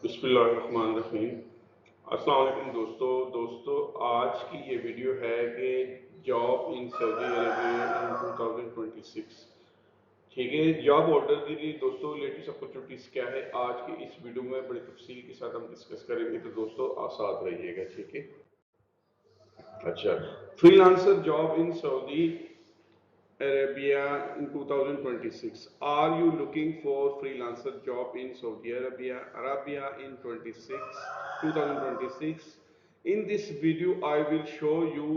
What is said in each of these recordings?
बिस्मिल्लाहिर्रहमानिर्रहीम। अस्सलाम वालेकुम दोस्तों आज की ये वीडियो है कि जॉब इन सऊदी अरेबिया इन 2026। ठीक है, जॉब ऑर्डर के लिए दोस्तों लेटेस्ट अपॉर्चुनिटीज़ क्या है आज की इस वीडियो में बड़ी तफसील के साथ हम डिस्कस करेंगे, तो दोस्तों आप साथ रहिएगा। ठीक है, अच्छा, freelancer job in Saudi Arabia in 2026. Are you looking for freelancer job in Saudi Arabia in 2026? In this video, I will show you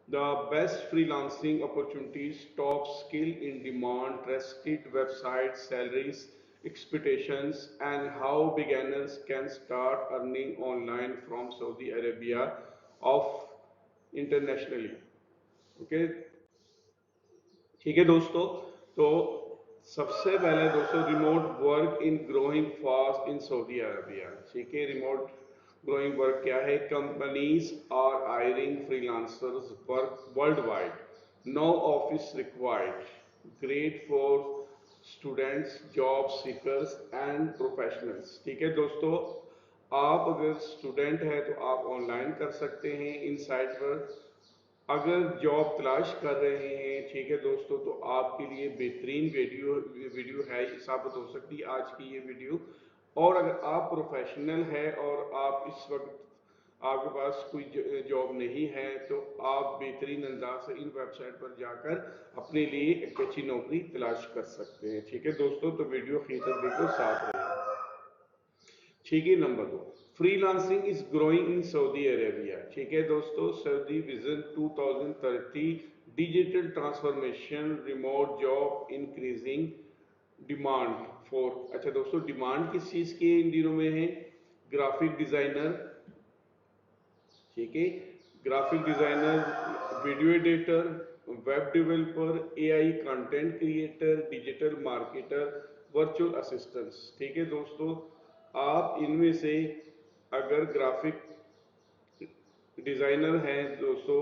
the best freelancing opportunities, top skill in demand, trusted websites, salaries, expectations, and how beginners can start earning online from Saudi Arabia of internationally. Okay, ठीक है दोस्तों, तो सबसे पहले दोस्तों remote work in growing fast in Saudi Arabia. ठीक है, remote growing work क्या है? Companies are hiring freelancers work world wide, no office required, great for students, job seekers and professionals. ठीक है दोस्तों, आप अगर स्टूडेंट है तो आप ऑनलाइन कर सकते हैं इन साइट पर। अगर जॉब तलाश कर रहे हैं, ठीक है दोस्तों, तो आपके लिए बेहतरीन वीडियो है साबित हो सकती है आज की ये वीडियो। और अगर आप प्रोफेशनल है और आप इस वक्त आपके पास कोई जॉब नहीं है, तो आप बेहतरीन अंदाज से इन वेबसाइट पर जाकर अपने लिए एक अच्छी नौकरी तलाश कर सकते हैं। ठीक है दोस्तों, तो वीडियो आखिर तक देखो, साथ रहिए। ठीक है, number 2, freelancing is growing in Saudi Arabia. ठीक है दोस्तों, Saudi vision 2030, digital transformation, remote job, increasing demand for. अच्छा दोस्तों, डिमांड किस चीज की इन दिनों में है? Graphic designer. ठीक है, graphic designer, video editor, web developer, AI content creator, digital marketer, virtual assistants. ठीक है दोस्तों, आप इनमें से अगर ग्राफिक डिजाइनर हैं दोस्तों,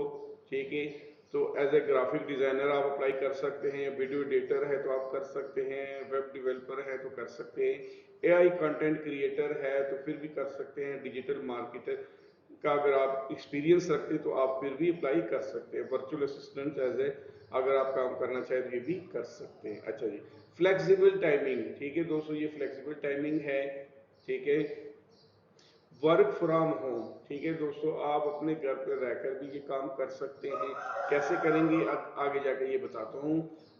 ठीक है, तो एज ए ग्राफिक डिजाइनर आप अप्लाई कर सकते हैं। वीडियो एडिटर है तो आप कर सकते हैं, वेब डेवलपर है तो कर सकते हैं, एआई कंटेंट क्रिएटर है तो फिर भी कर सकते हैं, डिजिटल मार्केटर का अगर आप एक्सपीरियंस रखते हैं तो आप फिर भी अप्लाई कर सकते हैं। वर्चुअल असिस्टेंट एज ए अगर आप काम करना चाहें तो ये भी कर सकते हैं। अच्छा जी, फ्लेक्सिबल टाइमिंग। ठीक है दोस्तों, ये फ्लेक्सिबल टाइमिंग है। ठीक है, वर्क फ्रॉम होम। ठीक है दोस्तों, आप अपने घर पर रहकर भी ये काम कर सकते हैं। कैसे करेंगे आगे जाकर ये बताता हूँ।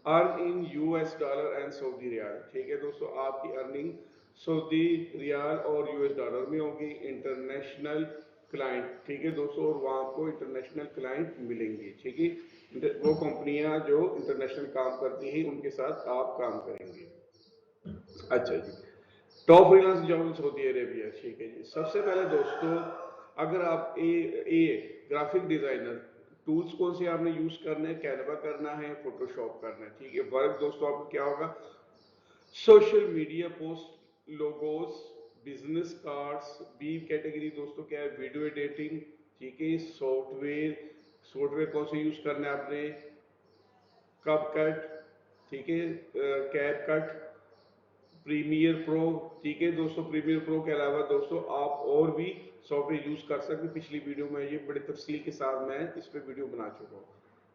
Earn in US dollar and Saudi riyal. ठीक है दोस्तों, आपकी अर्निंग सऊदी रियाल और यूएस डॉलर में होगी। इंटरनेशनल क्लाइंट, ठीक है दोस्तों, और वहाँ आपको इंटरनेशनल क्लाइंट मिलेंगे। ठीक है, वो कंपनियां जो इंटरनेशनल काम करती हैं उनके साथ आप काम करेंगे। अच्छा जी, top freelance job Saudi Arabia. ठीक है जी, सबसे पहले दोस्तों, अगर आप ग्राफिक डिजाइनर, टूल्स कौन से आपने यूज करने हैं? कैनवा करना है, फोटोशॉप करना है। ठीक है, वर्क दोस्तों आपको क्या होगा? Social media post, logos, business cards. B category दोस्तों क्या है? Video editing. ठीक है, सॉफ्टवेयर कौन से यूज करना है आपने? कपकट, ठीक है, कैप कट, प्रीमियर प्रो। ठीक है दोस्तों, प्रीमियर प्रो के अलावा दोस्तों आप और भी सॉफ्टवेयर यूज कर सकते हैं। पिछली वीडियो में ये बड़े तफसील के साथ मैं इस पे वीडियो बना चुका हूँ।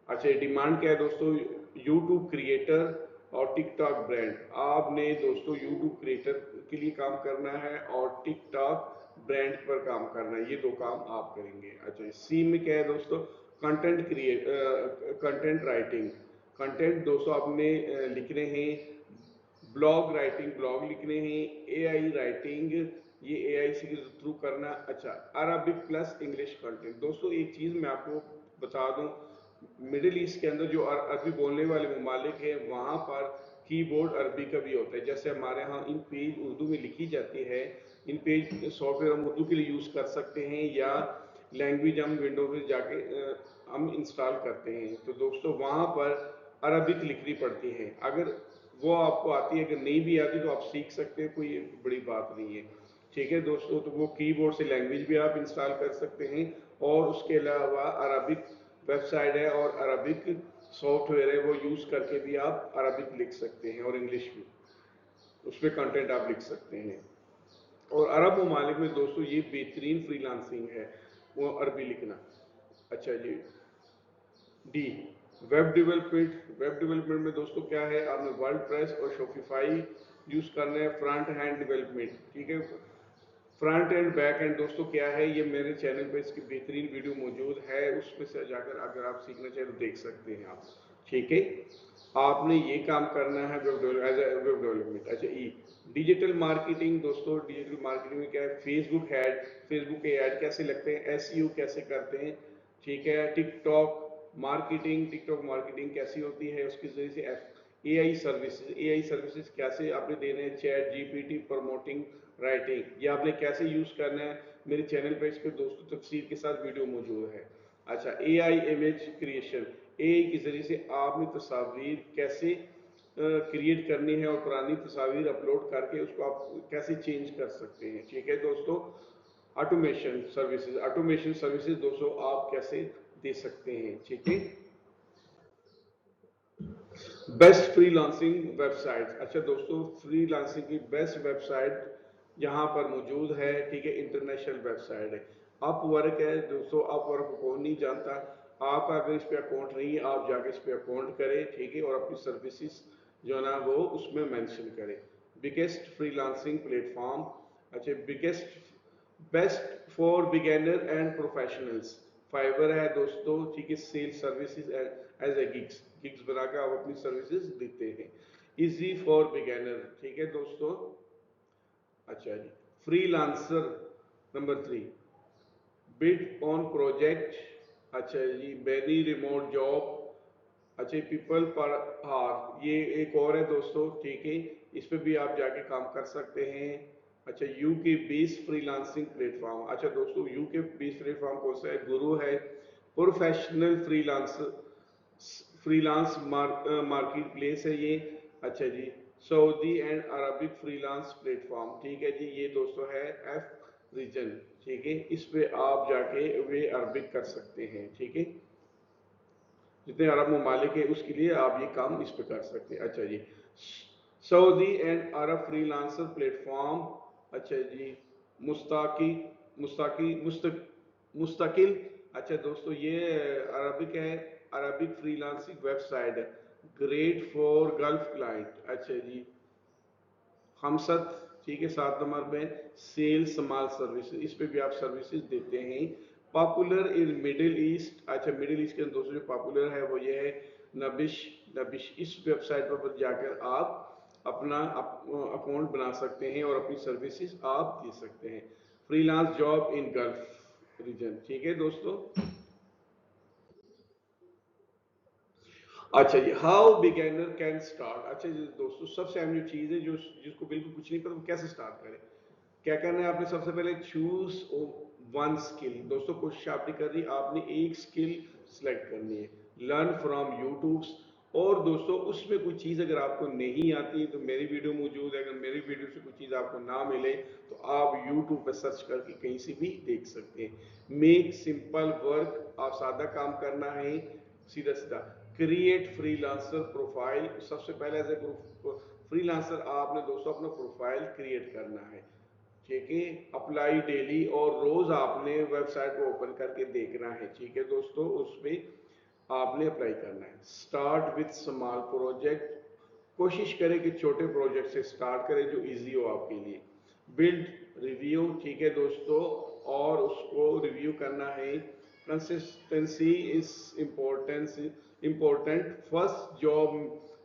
अच्छा, डिमांड क्या है दोस्तों? यूट्यूब क्रिएटर और टिकटॉक ब्रांड। आपने दोस्तों यूट्यूब क्रिएटर के लिए काम करना है और टिकटॉक ब्रांड पर काम करना है, ये दो काम आप करेंगे। अच्छा, सी में क्या है दोस्तों? Content writing. कंटेंट दोस्तों आपने लिखने हैं, ब्लॉग राइटिंग, ब्लॉग लिखने हैं, एआई राइटिंग, ये एआई के थ्रू करना। अच्छा, अरबिक प्लस इंग्लिश कंटेंट। दोस्तों एक चीज मैं आपको बता दूं, मिडिल ईस्ट के अंदर जो अरबी बोलने वाले ममालिक हैं वहां पर कीबोर्ड अरबी का भी होता है। जैसे हमारे यहाँ इन पेज उर्दू में लिखी जाती है, इन पेज सॉफ्टवेयर हम उर्दू के लिए यूज कर सकते हैं, या लैंग्वेज हम विंडो में जाके हम इंस्टॉल करते हैं, तो दोस्तों वहां पर अरबिक लिखनी पड़ती है। अगर वो आपको आती है, अगर नहीं भी आती तो आप सीख सकते हैं, कोई बड़ी बात नहीं है। ठीक है दोस्तों, तो वो कीबोर्ड से लैंग्वेज भी आप इंस्टॉल कर सकते हैं, और उसके अलावा अरबिक वेबसाइट है और अरबिक सॉफ्टवेयर है, वो यूज करके भी आप अरबिक लिख सकते हैं और इंग्लिश भी, उसमें कंटेंट आप लिख सकते हैं। और अरब ममालिक में दोस्तों ये बेहतरीन फ्रीलांसिंग है, वो अरबी लिखना। अच्छा जी, डी, वेब डेवलपमेंट में दोस्तों क्या है, आपने वर्ल्ड प्रेस और शॉपिफाई यूज करना है। फ्रंट हैंड डेवलपमेंट, ठीक है, फ्रंट एंड बैक एंड दोस्तों क्या है, ये मेरे चैनल पे इसकी बेहतरीन वीडियो मौजूद है, उसमें से जाकर अगर आप सीखना चाहें तो देख सकते हैं आप, ठीक है। आपने ये काम करना है वेब डेवलपमेंट। अच्छा, ई, डिजिटल मार्केटिंग दोस्तों, डिजिटल मार्केटिंग में क्या है, फेसबुक के ऐड कैसे लगते हैं, एसईओ कैसे करते हैं, ठीक है। टिकटॉक मार्केटिंग कैसी होती है, उसके जरिए से एआई सर्विसेज कैसे आपने देने हैं, चैट जीपीटी प्रमोटिंग राइटिंग, ये आपने कैसे यूज करना है, मेरे चैनल पे इसके दोस्तों तफसील के साथ वीडियो मौजूद है। अच्छा, एआई इमेज क्रिएशन, एआई के जरिए से आपने तस्वीर कैसे क्रिएट करनी है और पुरानी तस्वीर अपलोड करके उसको आप कैसे चेंज कर सकते हैं, ठीक है दोस्तों। ऑटोमेशन सर्विसेज दोस्तों आप कैसे दे सकते हैं, ठीक है। बेस्ट फ्रीलांसिंग वेबसाइट, अच्छा दोस्तों, फ्रीलांसिंग की बेस्ट वेबसाइट यहाँ पर मौजूद है, ठीक है, इंटरनेशनल वेबसाइट है। अपवर्क है दोस्तों, अपवर्क को नहीं जानता, आपका अगर इस पे अकाउंट नहीं है आप जाके इस पे अकाउंट करें, ठीक है, और अपनी सर्विसेज जो है ना वो उसमें मेंशन करें। बिगेस्ट फ्रीलांसिंग प्लेटफॉर्म, अच्छा, biggest best for beginner and professionals, Fiverr है दोस्तों, ठीक है, sell services as a gigs बनाकर आप अपनी सर्विसेज देते हैं। इजी फॉर बिगेनर, ठीक है दोस्तों। अच्छा जी, freelancer number 3, bid on project, अच्छा जी, मैनी रिमोट जॉब, अच्छा, पीपल पर हार, ये एक और है दोस्तों, ठीक है, इस पे भी आप जाके काम कर सकते हैं। अच्छा, यूके बेस्ड फ्रीलांसिंग प्लेटफॉर्म, अच्छा दोस्तों, यूके बेस्ड प्लेटफॉर्म कौन सा है, गुरु है, प्रोफेशनल फ्रीलांस मार्केट प्लेस है ये। अच्छा जी, Saudi and Arabic freelance platform, ठीक है जी, ये दोस्तों है एफ रीजन, ठीक है, इस पे आप जाके वे अरबिक कर सकते हैं, ठीक है, जितने अरब ममालिक है उसके लिए आप ये काम इस पे कर सकते हैं। अच्छा जी, Saudi and Arab freelancer platform, अच्छा जी, मुस्ताकी मुस्ताकी मुस्तक मुस्तकिल, अच्छा दोस्तों, ये अरबिक है, अरबिक फ्रीलांसिंग वेबसाइट है, ग्रेट फॉर गल्फ क्लाइंट। अच्छा जी, हमसत, ठीक है, 7 नंबर पे सेल स्मॉल सर्विसेज, इस पे भी आप सर्विसेज देते हैं। पॉपुलर इन मिडिल ईस्ट, अच्छा, मिडिल ईस्ट के अंदर दोस्तों जो पॉपुलर है वो ये है नबिश नबिश, इस वेबसाइट पर जाकर आप अपना अकाउंट बना सकते हैं और अपनी सर्विसेज आप दे सकते हैं। Freelance job in Gulf region, ठीक है दोस्तों। अच्छा जी, हाउ बिगेनर कैन स्टार्ट, अच्छा जी दोस्तों, सबसे अहम जो चीज है, जो जिसको बिल्कुल कुछ नहीं पता वो कैसे स्टार्ट करें, क्या करना है आपने, सबसे पहले चूज वन स्किल, दोस्तों कोशिश आपने करनी, आपने एक स्किल सिलेक्ट करनी है, लर्न फ्रॉम यूट्यूब, और दोस्तों उसमें कोई चीज अगर आपको नहीं आती तो मेरी वीडियो मौजूद है, अगर मेरी वीडियो से कोई चीज आपको ना मिले तो आप यूट्यूब पर सर्च करके कहीं से भी देख सकते हैं। मेक सिंपल वर्क, आप सादा काम करना है, सीधा सीधा। क्रिएट फ्रीलांसर प्रोफाइल, सबसे पहले एज ए फ्रीलांसर आपने दोस्तों अपना प्रोफाइल क्रिएट करना है, ठीक है। अप्लाई डेली, और रोज आपने वेबसाइट को ओपन करके देखना है, ठीक है दोस्तों, उसमें आपने अप्लाई करना है। स्टार्ट विथ स्मॉल प्रोजेक्ट, कोशिश करें कि छोटे प्रोजेक्ट से स्टार्ट करें जो इजी हो आपके लिए। बिल्ड रिव्यू, ठीक है दोस्तों, और उसको रिव्यू करना है। Consistency is important, first job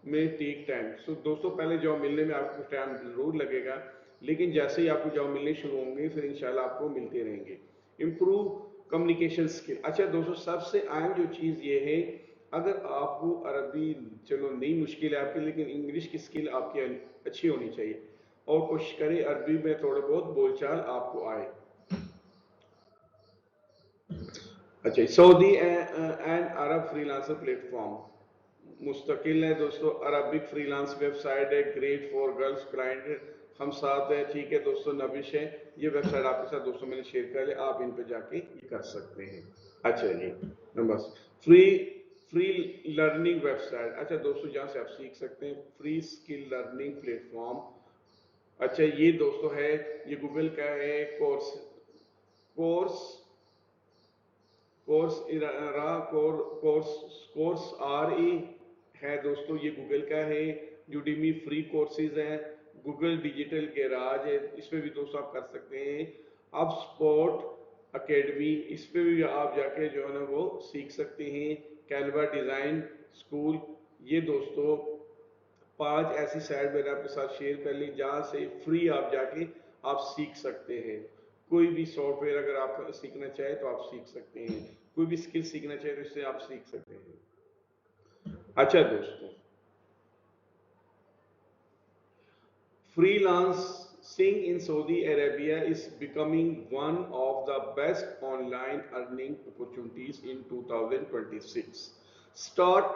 में टेक टाइम, सो दोस्तों पहले जॉब मिलने में आपको टाइम जरूर लगेगा, लेकिन जैसे ही आपको जॉब मिलने शुरू होंगे फिर इंशाल्लाह आपको मिलते रहेंगे। इम्प्रूव कम्युनिकेशन स्किल, अच्छा दोस्तों, सबसे अहम जो चीज ये है, अगर आपको अरबी चलो नहीं मुश्किल है आपकी, लेकिन इंग्लिश की स्किल आपकी अच्छी होनी चाहिए, और कोशिश करें अरबी में थोड़ा बहुत बोलचाल आपको आए। अच्छा, Saudi and Arab freelancer platform मुस्तकिल है दोस्तों, अरबिक फ्रीलांस वेबसाइट है, ग्रेट फॉर गर्ल्स क्लाइंट, हम साथ है, ठीक है दोस्तों, नबिश है, ये वेबसाइट आपके साथ दोस्तों मैंने शेयर कर लिया, आप इन पे जाके ये कर सकते हैं। अच्छा जी, number free free learning website, अच्छा दोस्तों जहाँ से आप सीख सकते हैं, फ्री स्किल लर्निंग प्लेटफॉर्म, अच्छा, ये दोस्तों है, ये गूगल का है, कोर्स कोर्स इरा कोर्स आर ई है दोस्तों, ये गूगल का है। यूडीमी फ्री कोर्सेज है। गूगल डिजिटल गैराज है, इसमें भी दोस्तों आप कर सकते हैं। अब स्पोर्ट एकेडमी, इस पे भी आप जाके जो है ना वो सीख सकते हैं। कैनवा डिजाइन स्कूल, ये दोस्तों 5 ऐसी साइट मैंने आपके साथ शेयर कर ली जहां से फ्री आप जाके आप सीख सकते हैं। कोई भी सॉफ्टवेयर अगर आप सीखना चाहे तो आप सीख सकते हैं, कोई भी स्किल सीखना चाहे तो इससे आप सीख सकते हैं। अच्छा दोस्तों, freelancing in Saudi Arabia is becoming one of the best online earning opportunities in 2026. Start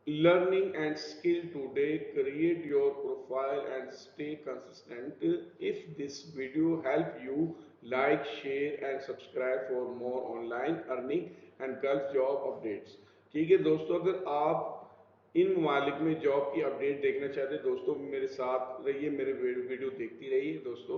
learning and skill today, create your profile and stay consistent. If this video helped you, like, share and subscribe for more online earning and Gulf job updates. ठीक है दोस्तों, अगर आप इन ममालिक में job की update देखना चाहते हैं दोस्तों, मेरे साथ रहिए, मेरे वीडियो देखती रहिए दोस्तों।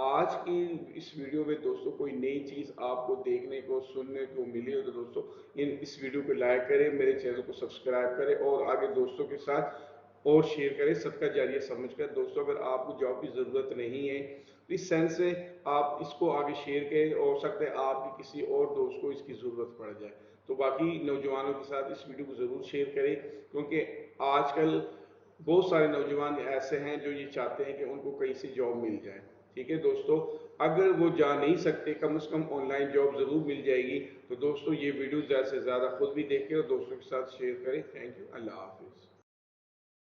आज की इस वीडियो में दोस्तों कोई नई चीज़ आपको देखने को सुनने को मिली हो तो दोस्तों इस वीडियो को लाइक करें, मेरे चैनल को सब्सक्राइब करें और आगे दोस्तों के साथ और शेयर करें, सदका जारिया समझकर। दोस्तों अगर आपको जॉब की ज़रूरत नहीं है तो इस सेंस से आप इसको आगे शेयर करें, हो सकता है आपकी किसी और दोस्त को इसकी ज़रूरत पड़ जाए। तो बाकी नौजवानों के साथ इस वीडियो को ज़रूर शेयर करें, क्योंकि आजकल बहुत सारे नौजवान ऐसे हैं जो ये चाहते हैं कि उनको कहीं से जॉब मिल जाए। ठीक है दोस्तों, अगर वो जा नहीं सकते कम से कम ऑनलाइन जॉब ज़रूर मिल जाएगी। तो दोस्तों ये वीडियो ज़्यादा से ज़्यादा खुद भी देखें और दोस्तों के साथ शेयर करें। थैंक यू, अल्लाह हाफिज़।